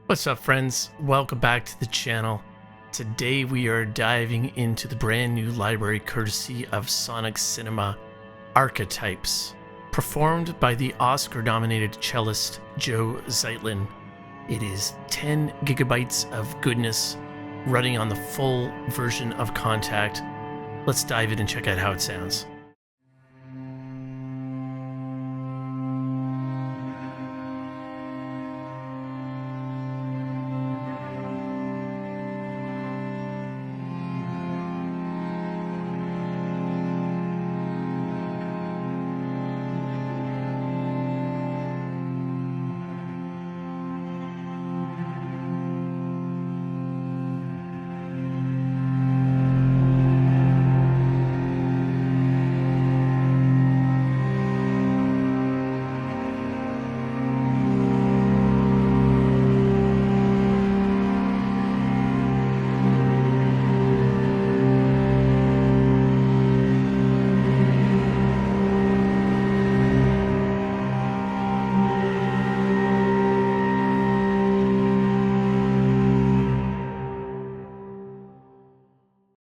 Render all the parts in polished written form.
What's up, friends? Welcome back to the channel. Today we are diving into the brand new library courtesy of Sonixinema Archetypes, performed by the Oscar-nominated cellist Joe Zeitlin. It is 10 gigabytes of goodness running on the full version of Contact. Let's dive in and check out how it sounds.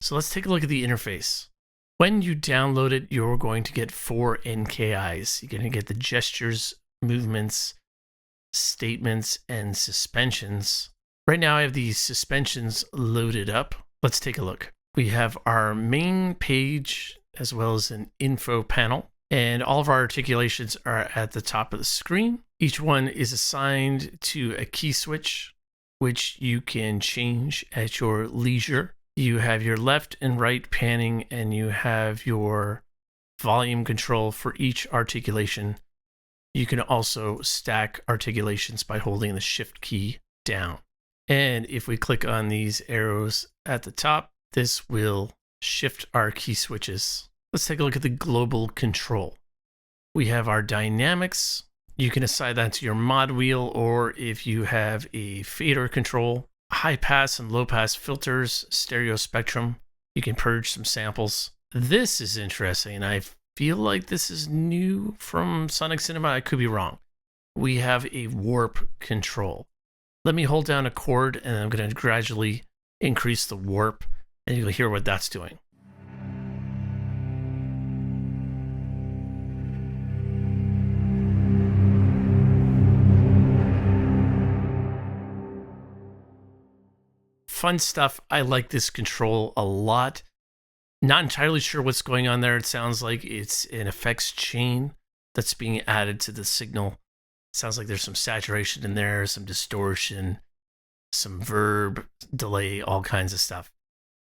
So let's take a look at the interface. When you download it, you're going to get 4 NKIs. You're going to get the gestures, movements, statements, and suspensions. Right now I have the suspensions loaded up. Let's take a look. We have our main page as well as an info panel, and all of our articulations are at the top of the screen. Each one is assigned to a key switch, which you can change at your leisure. You have your left and right panning, and you have your volume control for each articulation. You can also stack articulations by holding the shift key down. And if we click on these arrows at the top, this will shift our key switches. Let's take a look at the global control. We have our dynamics. You can assign that to your mod wheel, or if you have a fader control, high pass and low pass filters, stereo spectrum. You can purge some samples. This is interesting. I feel like this is new from Sonixinema. I could be wrong. We have a warp control. Let me hold down a chord and I'm going to gradually increase the warp, and you'll hear what that's doing. Fun stuff. I like this control a lot. Not entirely sure what's going on there. It sounds like it's an effects chain that's being added to the signal. It sounds like there's some saturation in there, some distortion, some verb, delay, all kinds of stuff.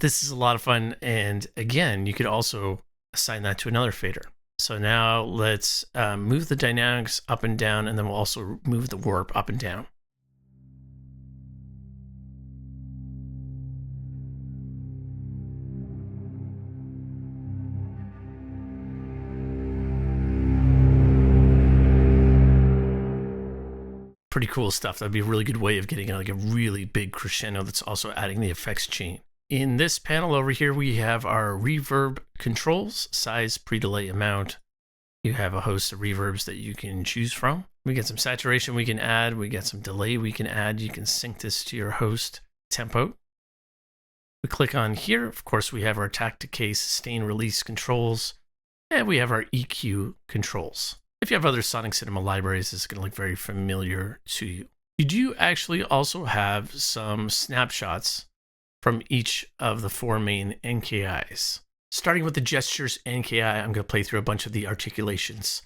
This is a lot of fun. And again, you could also assign that to another fader. So now let's move the dynamics up and down, and then we'll also move the warp up and down. Pretty cool stuff. That'd be a really good way of getting like a really big crescendo that's also adding the effects chain. In this panel over here, we have our reverb controls, size, pre-delay, amount. You have a host of reverbs that you can choose from. We get some saturation we can add. We get some delay we can add. You can sync this to your host tempo. We click on here. Of course, we have our attack, decay, sustain, release controls, and we have our EQ controls. If you have other Sonixinema libraries, it's going to look very familiar to you. You do actually also have some snapshots from each of the 4 main NKIs. Starting with the gestures NKI, I'm going to play through a bunch of the articulations.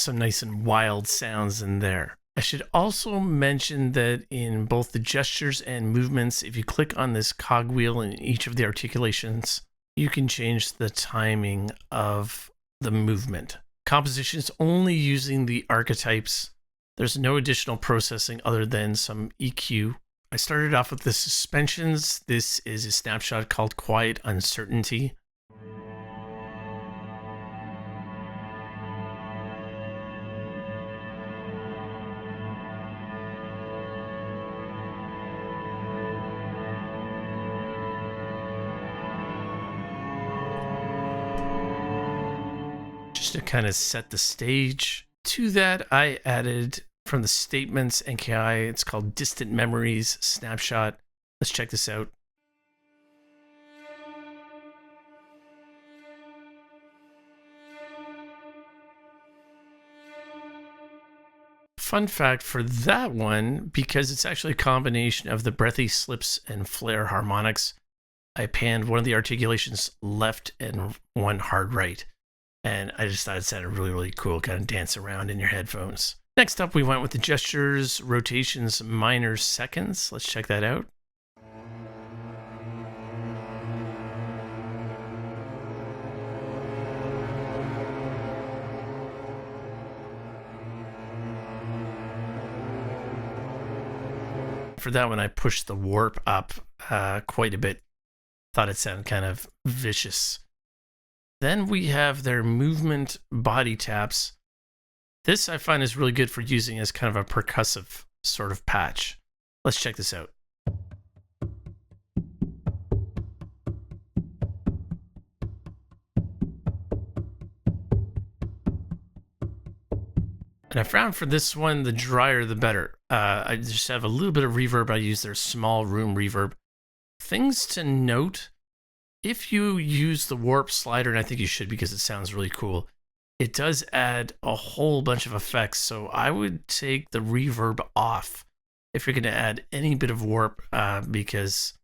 Some nice and wild sounds in there. I should also mention that in both the gestures and movements, if you click on this cogwheel in each of the articulations, you can change the timing of the movement. Compositions only using the archetypes. There's no additional processing other than some EQ. I started off with the suspensions. This is a snapshot called Quiet Uncertainty. Just to kind of set the stage. To that, I added from the statements NKI, it's called Distant Memories Snapshot. Let's check this out. fun fact for that one, because it's actually a combination of the breathy slips and flare harmonics, I panned one of the articulations left and one hard right. And I just thought it sounded really, really cool, kind of dance around in your headphones. Next up, we went with the gestures, rotations, minor seconds. Let's check that out. For that one, I pushed the warp up quite a bit. Thought it sounded kind of vicious. Then we have their movement body taps. This I find is really good for using as kind of a percussive sort of patch. Let's check this out. And I found for this one, the drier the better. I just have a little bit of reverb. I use their small room reverb. Things to note, if you use the warp slider, and I think you should because it sounds really cool, it does add a whole bunch of effects. So I would take the reverb off if you're going to add any bit of warp because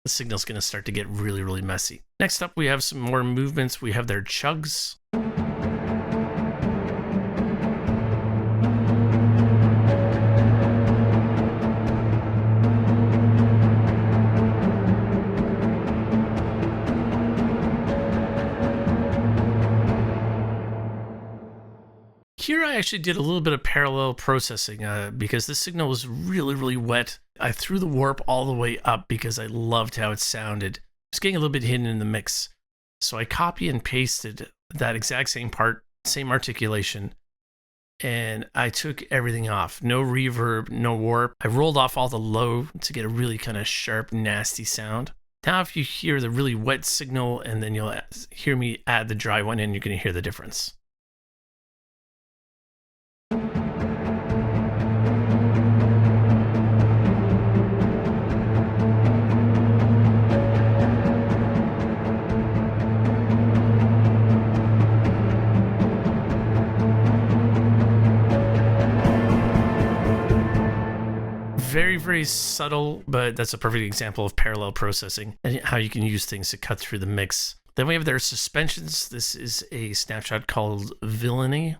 the signal's going to start to get really, really messy. Next up, we have some more movements. We have their chugs. Here I actually did a little bit of parallel processing because this signal was really, really wet. I threw the warp all the way up because I loved how it sounded. It was getting a little bit hidden in the mix. So I copy and pasted that exact same part, same articulation, and I took everything off. No reverb, no warp. I rolled off all the low to get a really kind of sharp, nasty sound. Now if you hear the really wet signal and then you'll hear me add the dry one in, you're going to hear the difference. Very, very subtle, but that's a perfect example of parallel processing and how you can use things to cut through the mix. Then we have their suspensions. This is a snapshot called Villainy.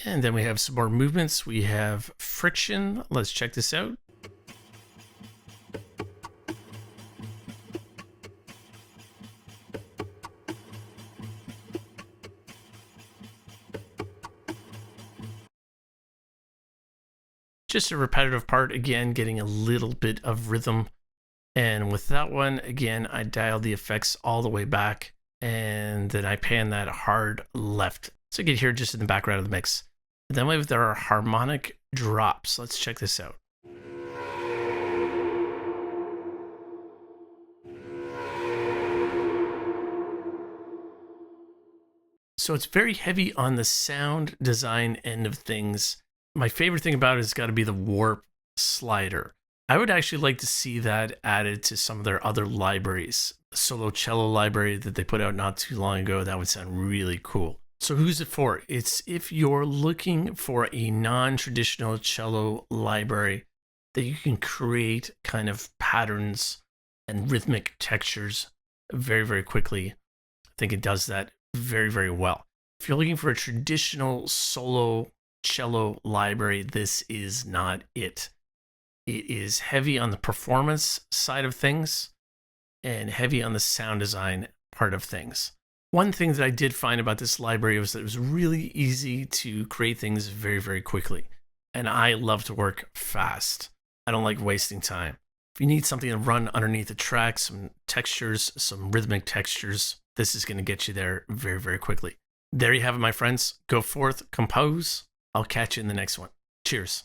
And then we have some more movements. We have friction. Let's check this out. Just a repetitive part, again, getting a little bit of rhythm. And with that one, again, I dialed the effects all the way back, and then I pan that hard left. So you can hear just in the background of the mix. And then we have their harmonic drops. Let's check this out. So it's very heavy on the sound design end of things. My favorite thing about it has got to be the warp slider. I would actually like to see that added to some of their other libraries. The solo cello library that they put out not too long ago, that would sound really cool. So who's it for? It's if you're looking for a non-traditional cello library that you can create kind of patterns and rhythmic textures very, very quickly. I think it does that very, very well. If you're looking for a traditional solo cello library, this is not it. It is heavy on the performance side of things and heavy on the sound design part of things. One thing that I did find about this library was that it was really easy to create things very, very quickly. And I love to work fast. I don't like wasting time. If you need something to run underneath the track, some textures, some rhythmic textures, this is going to get you there very, very quickly. There you have it, my friends. Go forth, compose. I'll catch you in the next one. Cheers.